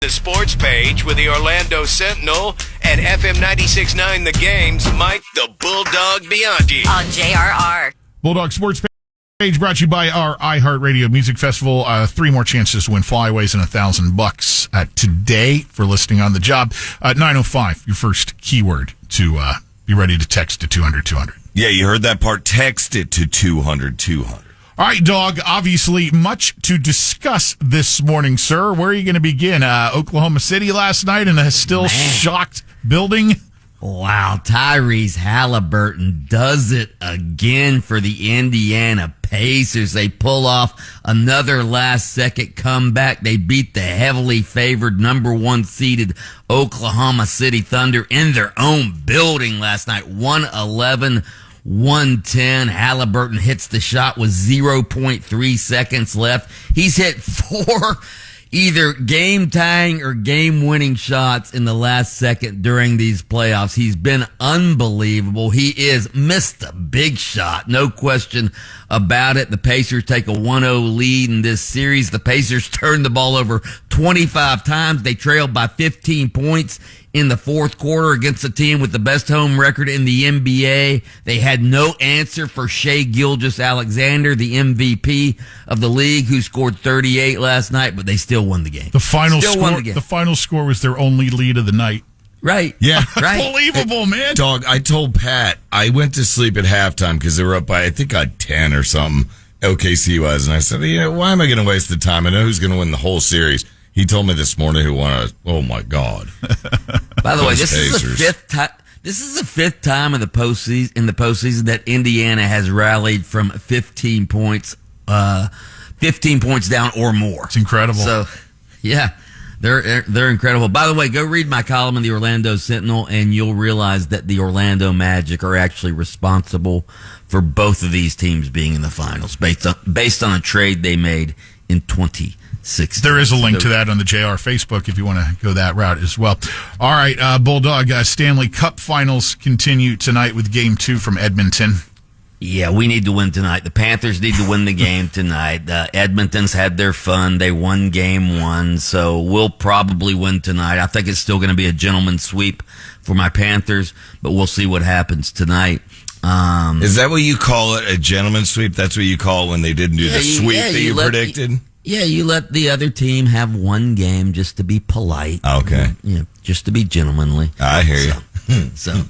The sports page with the Orlando Sentinel and FM 96.9 The Game's Mike the Bulldog Bianchi. On JRR. Bulldog Sports Page brought to you by our iHeartRadio Music Festival. 3 more chances to win flyaways and $1,000 today for listening on the job. 905, your first keyword to be ready to text to 200-200. Yeah, you heard that part. Text it to 200-200. All right, dog, obviously much to discuss this morning, sir. Where are you going to begin? Oklahoma City last night in a still shocked building? Wow, Tyrese Halliburton does it again for the Indiana Pacers. They pull off another last-second comeback. They beat the heavily favored number 1 seeded Oklahoma City Thunder in their own building last night, 111-110. Halliburton hits the shot with 0.3 seconds left. He's hit 4 either game-tying or game-winning shots in the last second during these playoffs. He's been unbelievable. He is missed a big shot, no question about it. The Pacers take a 1-0 lead in this series. The Pacers turned the ball over 25 times. They trailed by 15 points in the fourth quarter against a team with the best home record in the NBA. They had no answer for Shai Gilgeous-Alexander, the MVP of the league, who scored 38 last night, but they still won the game. The final score was their only lead of the night. Right. Yeah. Right. Unbelievable, man. Dog, I told Pat, I went to sleep at halftime because they were up by, I think, 10 or something, OKC was. And I said, why am I going to waste the time? I know who's going to win the whole series. He told me this morning who won. Oh, my God. By the way, this is the fifth time. This is the 5th time in the postseason that Indiana has rallied from 15 points down or more. It's incredible. So, yeah, they're incredible. By the way, go read my column in the Orlando Sentinel, and you'll realize that the Orlando Magic are actually responsible for both of these teams being in the finals, based on a trade they made in 2016. There is a link to that on the JR Facebook if you want to go that route as well. All right, Bulldog, Stanley Cup Finals continue tonight with Game 2 from Edmonton. Yeah, we need to win tonight. The Panthers need to win the game tonight. Edmonton's had their fun. They won Game 1, so we'll probably win tonight. I think it's still going to be a gentleman's sweep for my Panthers, but we'll see what happens tonight. Is that what you call it, a gentleman's sweep? That's what you call it when they didn't do the sweep that you predicted? Yeah, you let the other team have one game just to be polite. Okay. Yeah, just to be gentlemanly. I hear you.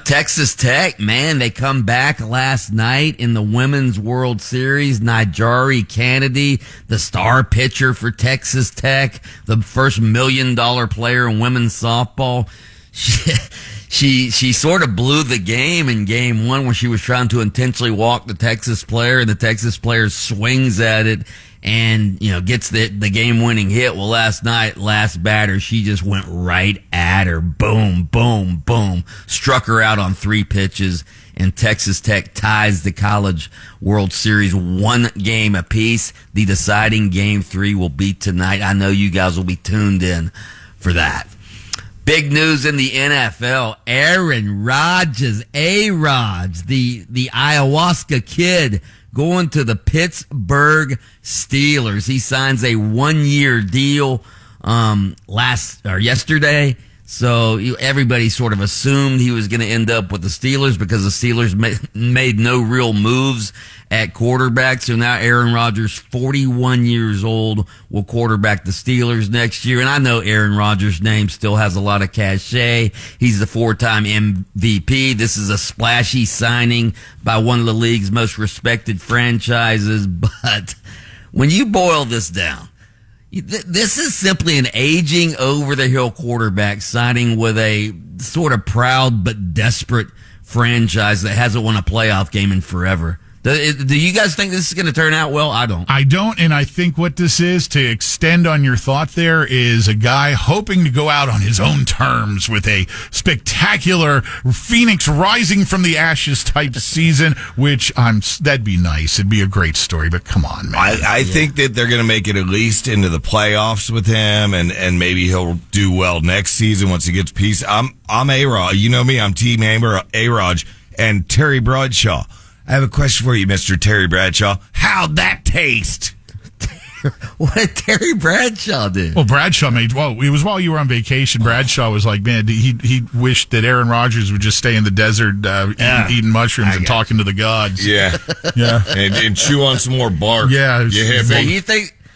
Texas Tech, man, they come back last night in the Women's World Series. Najari Kennedy, the star pitcher for Texas Tech, the first $1 million player in women's softball. She sort of blew the game in Game 1 when she was trying to intentionally walk the Texas player, and the Texas player swings at it and, gets the game-winning hit. Well, last night, last batter, she just went right at her. Boom, boom, boom. Struck her out on 3 pitches, and Texas Tech ties the College World Series 1 game apiece. The deciding Game 3 will be tonight. I know you guys will be tuned in for that. Big news in the NFL. Aaron Rodgers, A-Rodge, the ayahuasca kid, going to the Pittsburgh Steelers. He signs a 1-year deal yesterday. So everybody sort of assumed he was going to end up with the Steelers because the Steelers made no real moves at quarterback. So now Aaron Rodgers, 41 years old, will quarterback the Steelers next year. And I know Aaron Rodgers' name still has a lot of cachet. He's the 4-time MVP. This is a splashy signing by one of the league's most respected franchises. But when you boil this down, this is simply an aging over-the-hill quarterback signing with a sort of proud but desperate franchise that hasn't won a playoff game in forever. Do you guys think this is going to turn out well? I don't, and I think what this is, to extend on your thought there, is a guy hoping to go out on his own terms with a spectacular Phoenix rising from the ashes type season, which that'd be nice. It'd be a great story, but come on, man. I think that they're going to make it at least into the playoffs with him, and maybe he'll do well next season once he gets peace. I'm A-Rod. You know me, I'm Team A-Rod and Terry Bradshaw. I have a question for you, Mr. Terry Bradshaw. How'd that taste? What did Terry Bradshaw do? Well, Bradshaw it was while you were on vacation. Bradshaw was like, man, he wished that Aaron Rodgers would just stay in the desert eating mushrooms and talking to the gods. Yeah. and chew on some more bark. Yeah. So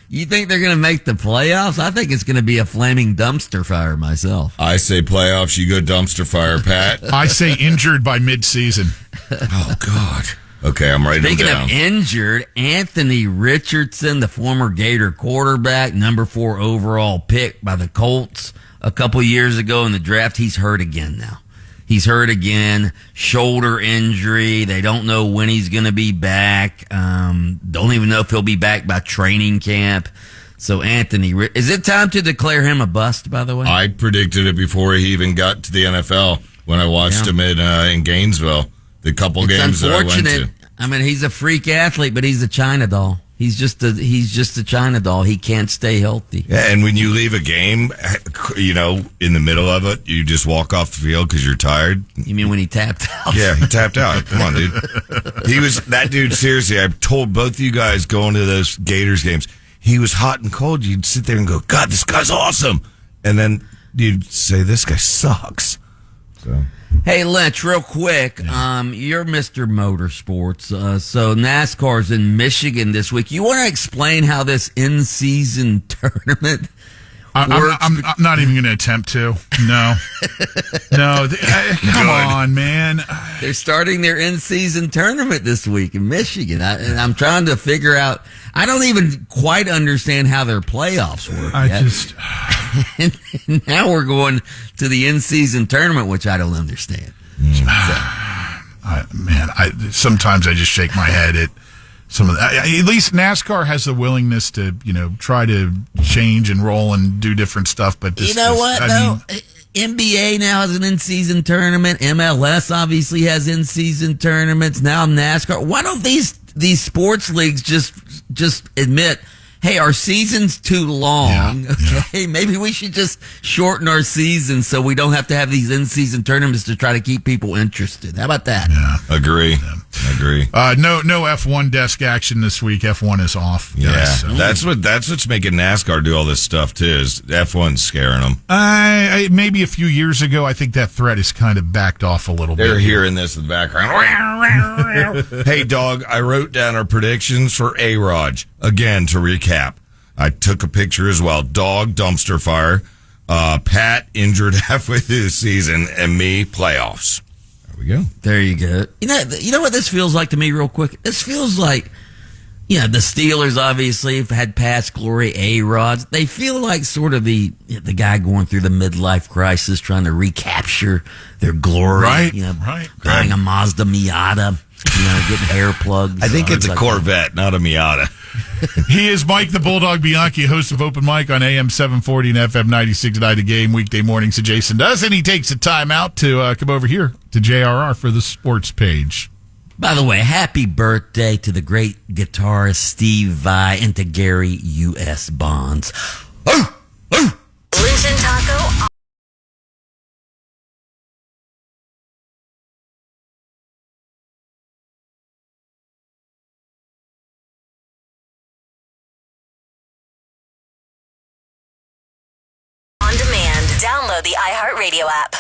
you think they're going to make the playoffs? I think it's going to be a flaming dumpster fire myself. I say playoffs, you go dumpster fire, Pat. I say injured by midseason. Oh, God. Okay, I'm writing Speaking them down. of injured, Anthony Richardson, the former Gator quarterback, number 4 overall pick by the Colts a couple years ago in the draft, he's hurt again now. He's hurt again, shoulder injury. They don't know when he's going to be back. Don't even know if he'll be back by training camp. So Anthony, is it time to declare him a bust, by the way? I predicted it before he even got to the NFL when I watched him in Gainesville. The couple games that I went to. I mean, he's a freak athlete, but he's a China doll. He's just a China doll. He can't stay healthy. Yeah, and when you leave a game, in the middle of it, you just walk off the field because you're tired. You mean when he tapped out? Yeah, he tapped out. Come on, dude. That dude, seriously, I told both of you guys going to those Gators games, he was hot and cold. You'd sit there and go, God, this guy's awesome. And then you'd say, this guy sucks. So... Hey, Lynch, real quick. You're Mr. Motorsports. So NASCAR's in Michigan this week. You want to explain how this in-season tournament works? I'm not even going to attempt to. No. Come on, man. They're starting their in-season tournament this week in Michigan. And I'm trying to figure out. I don't even quite understand how their playoffs work. And now we're going to the in-season tournament, which I don't understand. Sometimes I just shake my head at some of that. At least NASCAR has the willingness to, try to change and roll and do different stuff. But NBA now has an in-season tournament. MLS obviously has in-season tournaments. Now NASCAR. Why don't these sports leagues just admit, hey, our season's too long. Okay, maybe we should just shorten our season so we don't have to have these in-season tournaments to try to keep people interested. How about that? Yeah, agree. No F1 desk action this week. F1 is off. Yeah, guys, so. that's what's making NASCAR do all this stuff too. Is F1 scaring them? Maybe a few years ago, I think that threat has kind of backed off a little bit. They're hearing this in the background. Hey, dog, I wrote down our predictions for A-Rod. Again, to recap, I took a picture as well. Dog, dumpster fire. Pat, injured halfway through the season. And me, playoffs. There we go. There you go. You know what this feels like to me real quick? This feels like, the Steelers obviously have had past glory, A-Rods. They feel like sort of the guy going through the midlife crisis, trying to recapture their glory. Right, right. Buying a Mazda Miata. Getting hair plugs. I think it's a Corvette, not a Miata. He is Mike the Bulldog Bianchi, host of Open Mic on AM 740 and FM 96.9 The Game, weekday mornings. So Jason does, and he takes the time out to come over here to JRR for the sports page. By the way, happy birthday to the great guitarist Steve Vai and to Gary U.S. Bonds. Lynch and Taco. On demand. Download the iHeartRadio app.